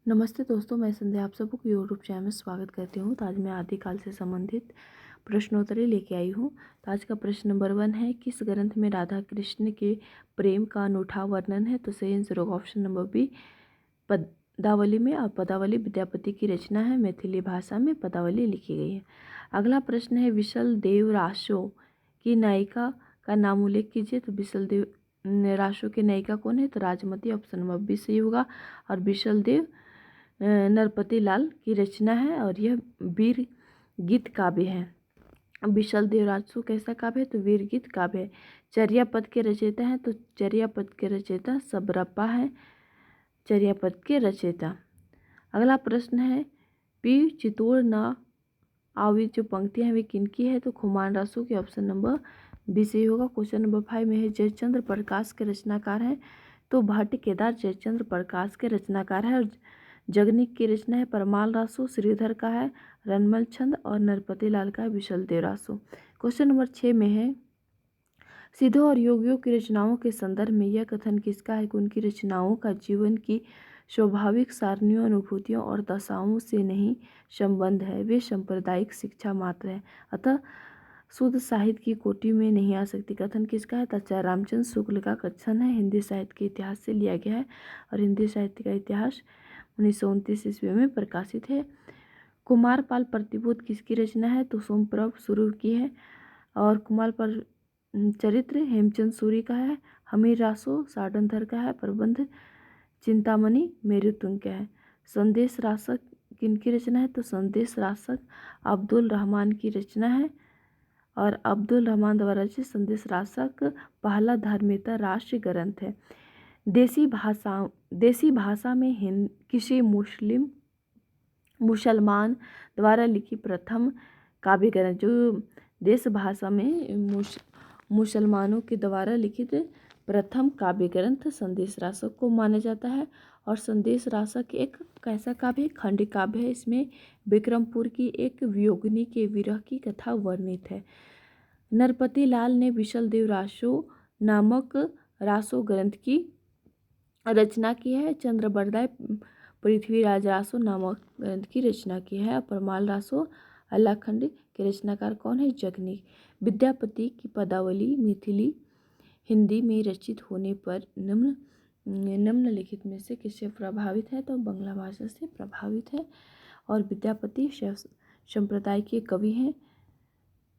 नमस्ते दोस्तों, मैं संध्या आप सबको यूट्यूब चैनल में स्वागत करती हूँ। तो आज मैं आदिकाल से संबंधित प्रश्नोत्तरी लेके आई हूँ। तो आज का प्रश्न नंबर 1 है, किस ग्रंथ में राधा कृष्ण के प्रेम का अनूठा वर्णन है? तो सही आंसर होगा ऑप्शन नंबर बी, पदावली में। और पदावली विद्यापति की रचना है, मैथिली भाषा में पदावली लिखी गई है। अगला प्रश्न है, विशल देव रासो की नायिका का नाम उल्लेख कीजिए। तो विशल देव रासो की नायिका कौन है? तो राजमती, ऑप्शन नंबर बी सही होगा। और विशल देव नरपति लाल की रचना है और यह वीर गीत काव्य है। विशल देवरासु कैसा काव्य है? तो वीर गीत काव्य है। चर्यापद के रचयिता हैं, तो चर्यापद के रचयिता सबरप्पा है, चर्यापद के रचयिता। अगला प्रश्न है, पी चितौड़ न आवी जो पंक्तियां हैं वे किनकी है? तो खुमान रासु की, ऑप्शन नंबर बी सही होगा। क्वेश्चन नंबर 5 में है, जयचंद्र प्रकाश के रचनाकार हैं। तो भट्ट केदार जयचंद्र प्रकाश के रचनाकार है। और जगनिक की रचना है परमाल रासो, श्रीधर का है रनमल छंद और नरपति लाल का है विशल देव रासो। क्वेश्चन नंबर 6 में है, सिद्धों और योगियों की रचनाओं के संदर्भ में यह कथन किसका है कि उनकी रचनाओं का जीवन की स्वाभाविक सारणियों, अनुभूतियों और दशाओं से नहीं संबंध है, वे सांप्रदायिक शिक्षा मात्र है, अतः शुद्ध साहित्य की कोटि में नहीं आ सकती। कथन किसका है? आचार्य रामचंद्र शुक्ल का कथन है, हिंदी साहित्य के इतिहास से लिया गया है। और हिंदी साहित्य का इतिहास 1929 ईस्वी में प्रकाशित है। कुमारपाल प्रतिबोध किसकी रचना है? तो सोमप्रभ शुरू की है। और कुमारपाल चरित्र हेमचंद सूरी का है। हमीर रासो साडंधर का है। प्रबंध चिंतामणि मेरुतुंग का है। संदेश रासक किनकी रचना है? तो संदेश रासक अब्दुल रहमान की रचना है। और अब्दुल रहमान द्वारा रचित संदेश रासक पहला धार्मिकता राष्ट्रीय ग्रंथ है। देसी भाषा में किसी मुसलमान द्वारा लिखी प्रथम काव्य ग्रंथ, जो देश भाषा में मुसलमानों के द्वारा लिखित प्रथम काव्य ग्रंथ संदेश रासक को माना जाता है। और संदेश रासक एक कैसा काव्य है? खंड काव्य है। इसमें विक्रमपुर की एक वियोगिनी के विरह की कथा वर्णित है। नरपति लाल ने विशल देव रासो नामक रासो ग्रंथ की रचना की है। चंद्रबरदाय पृथ्वीराज रासो नामक ग्रंथ की रचना की है। परमाल रासो अल्लाखंड के रचनाकार कौन है? जगनिक। विद्यापति की पदावली मैथिली हिंदी में रचित होने पर निम्नलिखित में से किससे प्रभावित है? तो बांग्ला भाषा से प्रभावित है। और विद्यापति शैव संप्रदाय के कवि हैं।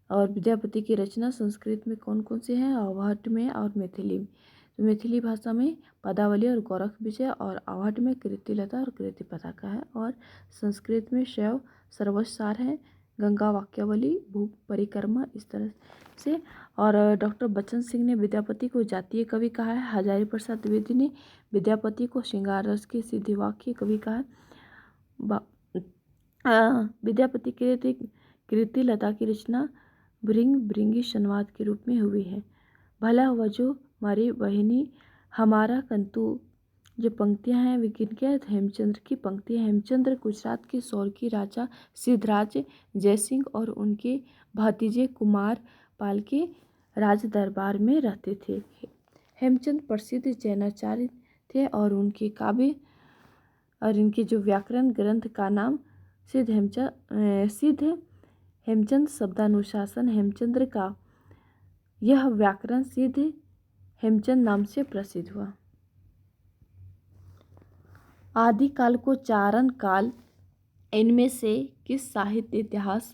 और विद्यापति की रचना संस्कृत में कौन कौन से हैं? अवहट में और मैथिली में। तो मैथिली भाषा में पदावली और गौरख विजय, और अवहट में कीर्तिलता और कीर्ति पताका है। और संस्कृत में शैव सर्वसार है, गंगा वाक्यावली, भू परिक्रमा, इस तरह से। और डॉक्टर बच्चन सिंह ने विद्यापति को जातीय कवि कहा है। हजारी प्रसाद द्विवेदी ने विद्यापति को श्रृंगार रस के सिद्धिवाक्य कवि कहा है। विद्यापति कीर्तिलता की रचना भृंगी संवाद के रूप में हुई है। भला हुआ जो हमारी बहिनी हमारा कंतु, जो पंक्तियां हैं वे किनके हैं? हेमचंद्र की पंक्तियां। हेमचंद्र गुजरात के सौरकी राजा सिद्धराज जयसिंह और उनके भतीजे कुमार पाल के राज दरबार में रहते थे। हेमचंद प्रसिद्ध जैनाचार्य थे और उनके काव्य और इनके जो व्याकरण ग्रंथ का नाम सिद्ध हेमचंद शब्दानुशासन हेमचंद्र का यह व्याकरण सिद्ध हेमचंद नाम से प्रसिद्ध हुआ। आदिकाल को चारण काल इनमें से किस साहित्य इतिहास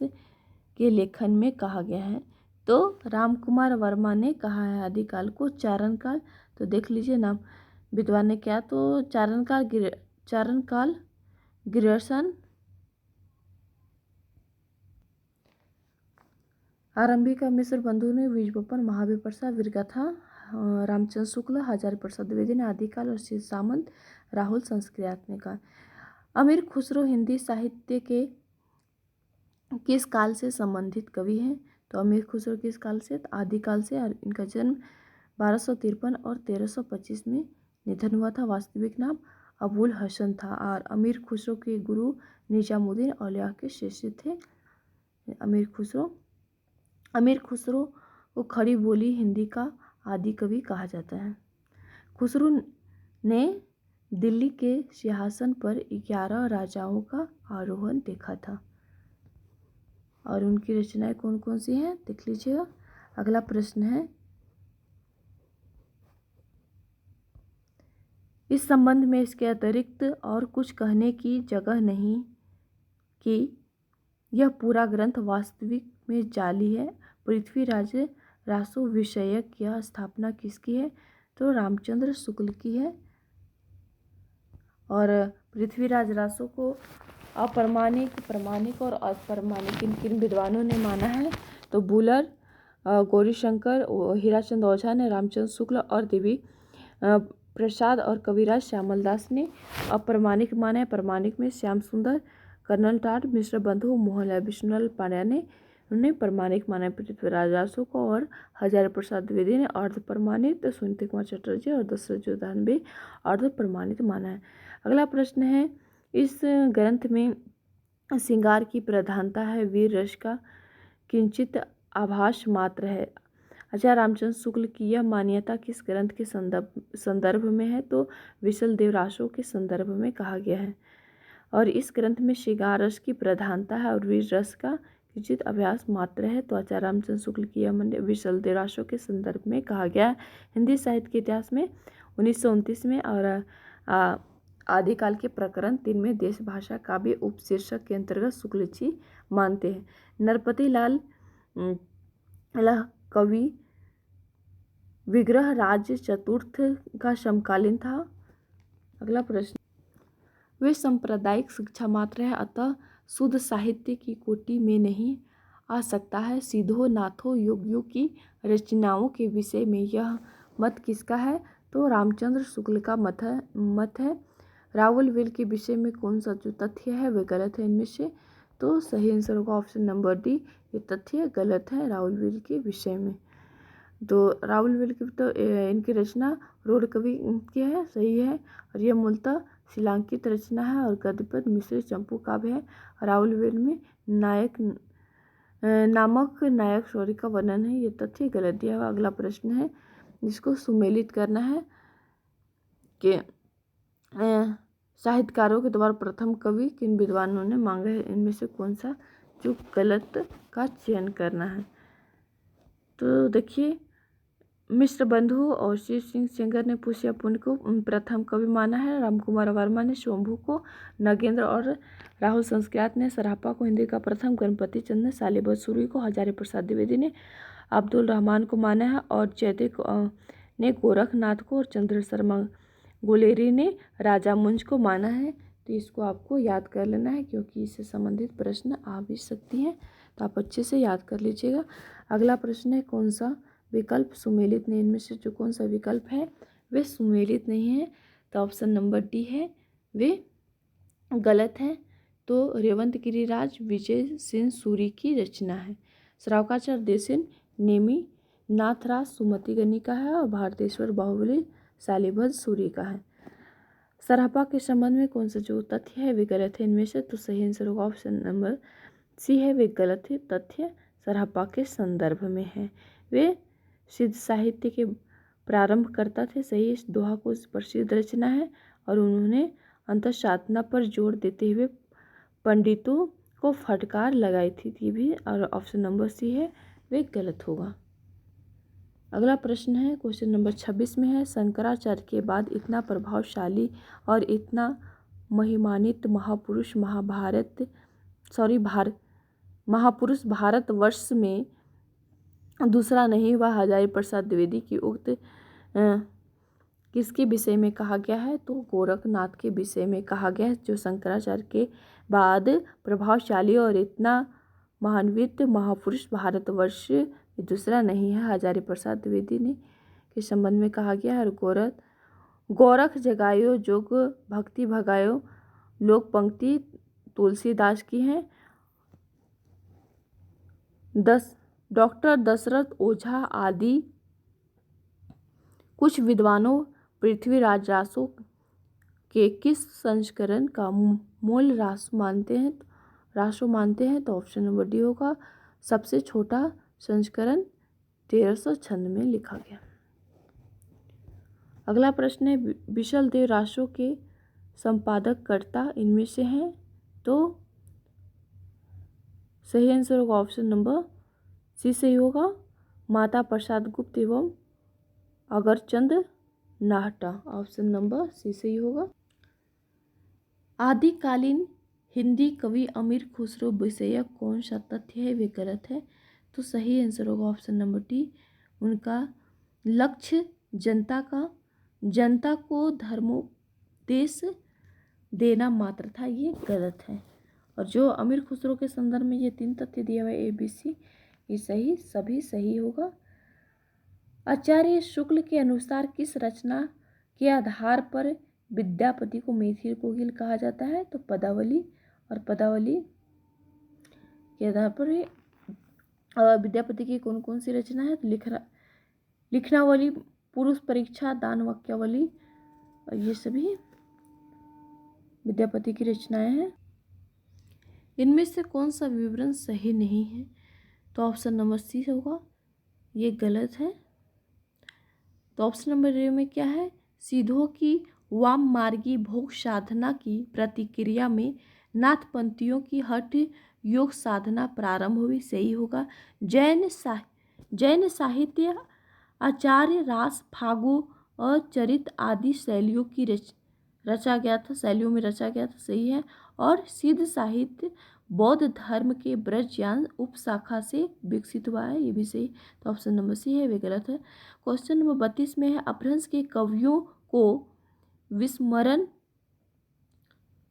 के लेखन में कहा गया है? तो रामकुमार वर्मा ने कहा है आदिकाल को चारण काल। तो देख लीजिए नाम विद्वान ने क्या, तो चारण काल ग्रियर्सन, आरंभिका मिश्र बंधु ने विजबपन, महावीर प्रसाद वीरगाथा, रामचंद्र शुक्ल, हजारी प्रसाद द्विवेदी ने आदिकाल और श्री सामंत राहुल संस्कृत ने कहा। अमीर खुसरो हिंदी साहित्य के किस काल से संबंधित कवि हैं? तो अमीर खुसरो किस काल से? आदिकाल से। और इनका जन्म 1253 और 1325 में निधन हुआ था। वास्तविक नाम अबुल हसन था। और अमीर खुसरो के गुरु निजामुद्दीन औलिया के शिष्य थे अमीर खुसरो को खड़ी बोली हिंदी का आदि कवि कहा जाता है। खुसरो ने दिल्ली के सिंहासन पर 11 राजाओं का आरोहण देखा था। और उनकी रचनाएं कौन कौन सी हैं देख लीजिएगा। अगला प्रश्न है, इस संबंध में इसके अतिरिक्त और कुछ कहने की जगह नहीं कि यह पूरा ग्रंथ वास्तविक में जाली है। पृथ्वीराज रासो विषयक यह स्थापना किसकी है? तो रामचंद्र शुक्ल की है। और पृथ्वीराज रासो को अप्रमाणिक, प्रमाणिक और अप्रमाणिक किन किन विद्वानों ने माना है? तो बुलर, गौरीशंकर, हीराचंद ओझा ने, रामचंद्र शुक्ल और देवी प्रसाद और कविराज श्यामल दास ने अप्रमाणिक माना है। प्रमाणिक में श्याम सुंदर, कर्नल टाट, मिश्र बंधु, मोहनलाल विष्णुलाल पांड्या ने उन्हें प्रमाणिक माना है पृथ्वीराज रासो को। और हजारी प्रसाद द्विवेदी ने अर्ध प्रमाणित, सुनीति कुमार चटर्जी और दशरथ जोधान भी अर्ध प्रमाणित माना है। अगला प्रश्न है, इस ग्रंथ में श्रृंगार की प्रधानता है, वीर रस का किंचित आभास मात्र है। आचार्य रामचंद्र शुक्ल की यह मान्यता किस ग्रंथ के संदर्भ में है? तो विशल देव रासो के संदर्भ में कहा गया है। और इस ग्रंथ में श्रृंगार रस की प्रधानता है और वीर रस का किंचित अभ्यास मात्र है। तो आचार्य रामचंद्र शुक्ल की यह विशल देव रासो के संदर्भ में कहा गया है। हिंदी साहित्य के इतिहास में 1929 में और आदिकाल के प्रकरण 3 में देश भाषा काव्य उपशीर्षक के अंतर्गत शुक्ल जी मानते हैं। नरपति लाल कवि विग्रह राज चतुर्थ का समकालीन था। अगला प्रश्न, वे सांप्रदायिक शिक्षा मात्र है, अतः शुद्ध साहित्य की कोटि में नहीं आ सकता है। सिद्धो नाथो योगियों की रचनाओं के विषय में यह मत किसका है? तो रामचंद्र शुक्ल का मत है। रावल वेल के विषय में कौन सा जो तथ्य है वह गलत है इनमें से? तो सही आंसर होगा ऑप्शन नंबर डी, ये तथ्य गलत है रावल वेल के विषय में। तो रावल वेल की तो इनकी रचना रोड कवि की है, सही है। और यह मूलतः शिलांकित रचना है और गद्यपद मिश्र चंपू काव्य है। रावल वेल में नामक नायक शौर्य का वर्णन है, ये तथ्य गलत दिया हुआ। अगला प्रश्न है, जिसको सुमेलित करना है कि साहित्यकारों के द्वारा प्रथम कवि किन विद्वानों ने मांगा है, इनमें से कौन सा जो गलत का चयन करना है? तो देखिए, मिश्र बंधु और शिव सिंह सेंगर ने पुष्य पुण्य को प्रथम कवि माना है। रामकुमार वर्मा ने शंभू को, नगेंद्र और राहुल संस्कृत ने सरापा को हिंदी का प्रथम, गणपति चंद ने सालिबत सूरी को, हजारी प्रसाद द्विवेदी ने अब्दुल रहमान को माना है और चैते ने गोरखनाथ को और चंद्र शर्मा गुलेरी ने राजा मुंज को माना है। तो इसको आपको याद कर लेना है क्योंकि इससे संबंधित प्रश्न आ भी सकती हैं, तो आप अच्छे से याद कर लीजिएगा। अगला प्रश्न है, कौन सा विकल्प सुमेलित नहीं? इनमें से जो कौन सा विकल्प है वे सुमेलित नहीं है? तो ऑप्शन नंबर डी है वे गलत है। तो रेवंत गिरिराज विजय सिंह सूरी की रचना है। श्रावकाचार्य देसिन नेमी नाथराज सुमति गनी का है और भारतेश्वर बाहुबली सालिभद्र सूरी का है। सरापा के संबंध में कौन सा जो तथ्य है वे गलत है इनमें से? तो सही आंसर होगा ऑप्शन नंबर सी है, वे गलत है। तथ्य सरापा के संदर्भ में है। वे सिद्ध साहित्य के प्रारंभकर्ता थे, सही। इस दोहा को प्रसिद्ध रचना है और उन्होंने अंतःसाधना पर जोर देते हुए पंडितों को फटकार लगाई थी, ये भी। और ऑप्शन नंबर सी है, वे गलत होगा। अगला प्रश्न है, क्वेश्चन नंबर 26 में है, शंकराचार्य के बाद इतना प्रभावशाली और इतना महिमान्वित महापुरुष भारतवर्ष में दूसरा नहीं हुआ। हजारी प्रसाद द्विवेदी की उक्त किसके विषय में कहा गया है? तो गोरखनाथ के विषय में कहा गया है, जो शंकराचार्य के बाद प्रभावशाली और इतना महान्वित महापुरुष भारतवर्ष दूसरा नहीं है। हजारी प्रसाद द्विवेदी ने के संबंध में कहा गया है। और गोरख जगायो जोग भक्ति भगायो लोक पंक्ति तुलसीदास की है। डॉक्टर दशरथ ओझा आदि कुछ विद्वानों पृथ्वीराज रासो के किस संस्करण का मूल रासो मानते हैं? तो ऑप्शन नंबर डी होगा, सबसे छोटा संस्करण 1300 छंद में लिखा गया। अगला प्रश्न है विशल देव रासो के संपादक कर्ता इनमें से हैं, तो सही आंसर होगा ऑप्शन नंबर सी सही होगा, माता प्रसाद गुप्त एवं Agarchand Nahta. Option number C सही होगा। आदिकालीन हिंदी कवि अमीर खुसरो विषयक कौन सा तथ्य है वे गलत है, तो सही आंसर होगा ऑप्शन नंबर डी। उनका लक्ष्य जनता को धर्मोपदेश देना मात्र था, ये गलत है। और जो अमीर खुसरो के संदर्भ में ये 3 तथ्य दिया हुआ है ABC, ये सही सभी सही होगा। आचार्य शुक्ल के अनुसार किस रचना के आधार पर विद्यापति को मैथिल कोकिल कहा जाता है, तो पदावली। और पदावली के आधार पर विद्यापति की कौन कौन सी रचना है, तो लिखनावली, पुरुष परीक्षा, दान वाक्यावली, ये सभी विद्यापति की रचनाएं हैं। इनमें से कौन सा विवरण सही नहीं है, तो ऑप्शन नंबर सी होगा, ये गलत है। तो ऑप्शन नंबर ए में क्या है, सीधों की वाम मार्गी भोग साधना की प्रतिक्रिया में नाथपंथियों की हठ योग साधना प्रारंभ हुई, सही होगा। जैन साहित्य आचार्य रास, फागु और चरित आदि शैलियों की रचा गया था, शैलियों में रचा गया था, सही है। और सिद्ध साहित्य बौद्ध धर्म के ब्रजयान उपशाखा से विकसित हुआ है, ये भी सही। तो ऑप्शन नंबर सी है, वे गलत है। क्वेश्चन नंबर 32 में है अपभ्रंश के कवियों को विस्मरण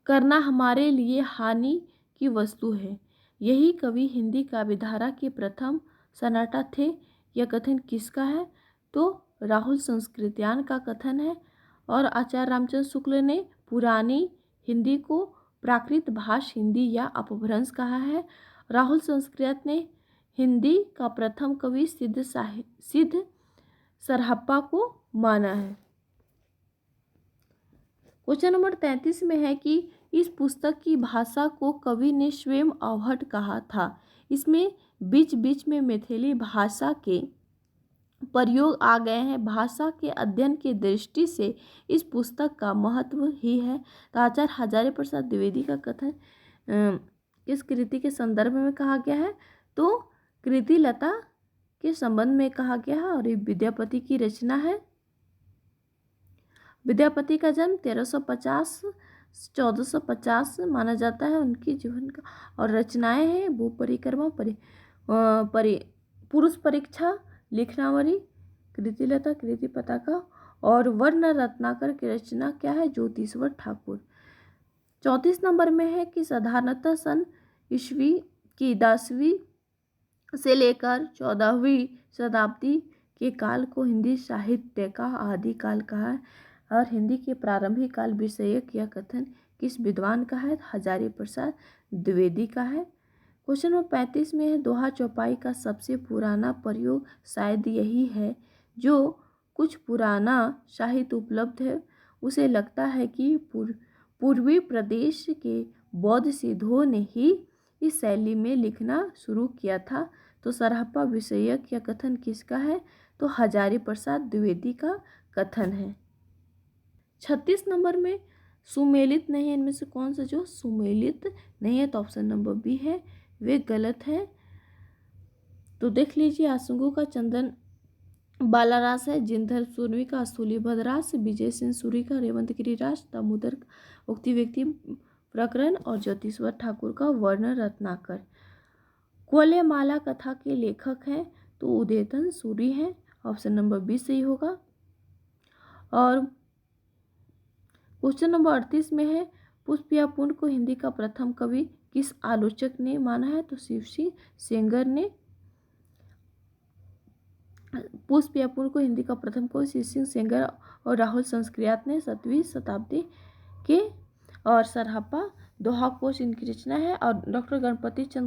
करना हमारे लिए हानि की वस्तु है, यही कवि हिंदी काव्यधारा के प्रथम सन्नाटा थे, यह कथन किसका है, तो राहुल संस्कृत्यायन का कथन है। और आचार्य रामचंद्र शुक्ल ने पुरानी हिंदी को प्राकृत भाष हिंदी या अपभ्रंश कहा है। राहुल संस्कृत ने हिंदी का प्रथम कवि सिद्ध सरहप्पा को माना है। क्वेश्चन नंबर 33 में है कि इस पुस्तक की भाषा को कवि ने स्वयं अवहट कहा था। इसमें बीच बीच में मैथिली भाषा के प्रयोग आ गए हैं। भाषा के अध्ययन की दृष्टि से इस पुस्तक का महत्व ही है। तो आचार्य हजारी प्रसाद द्विवेदी का कथन किस कृति के संदर्भ में कहा गया है, तो कृति लता के संबंध में कहा गया है, और ये विद्यापति की रचना है। विद्यापति का जन्म 1350-1450 माना जाता है उनकी जीवन का। और रचनाएं हैं वो परिक्रमा, पुरुष परीक्षा, लिखनावली, कृतिलता, कृति पताका। और वर्ण रत्नाकर की रचना क्या है, ज्योतिश्वर ठाकुर। 34 नंबर में है कि साधारणतः सन ईस्वी की 10वीं से लेकर 14वीं शताब्दी के काल को हिंदी साहित्य का आदिकाल कहा है। और हिंदी के प्रारंभिक काल विषयक यह कथन किस विद्वान का है, हजारी प्रसाद द्विवेदी का है। क्वेश्चन नंबर 35 में है दोहा चौपाई का सबसे पुराना प्रयोग शायद यही है। जो कुछ पुराना साहित्य उपलब्ध है उसे लगता है कि पूर्वी प्रदेश के बौद्ध सिद्धों ने ही इस शैली में लिखना शुरू किया था। तो सरहप्पा विषयक यह कथन किसका है, तो हजारी प्रसाद द्विवेदी का कथन है। 36 नंबर में सुमेलित नहीं है, इनमें से कौन सा जो सुमेलित नहीं है, तो ऑप्शन नंबर बी है, वे गलत है। तो देख लीजिए, आसुंगु का चंदन बालारास है, जिंधर सूर्वी का स्थूली भद्रास, विजय सिंह सूरी का रेवंत गिरिरास, दामोदर उक्ति व्यक्ति प्रकरण और ज्योतिश्वर ठाकुर का वर्ण रत्नाकर। क्वल्यमाला कथा के लेखक हैं तो उदयतन सूरी हैं, ऑप्शन नंबर बी सही होगा। और क्वेश्चन नंबर 38 में है पुष्प या पुण्य को हिंदी का प्रथम कवि किस आलोचक ने माना है, तो शिव सिंह सेंगर ने। पुष्प या पुण्य को हिंदी का प्रथम कवि शिव सिंह सेंगर और राहुल संस्कृत ने 7वीं शताब्दी के। और सरहप्पा दोहा कोश इनकी रचना है। और डॉक्टर गणपति चंद्र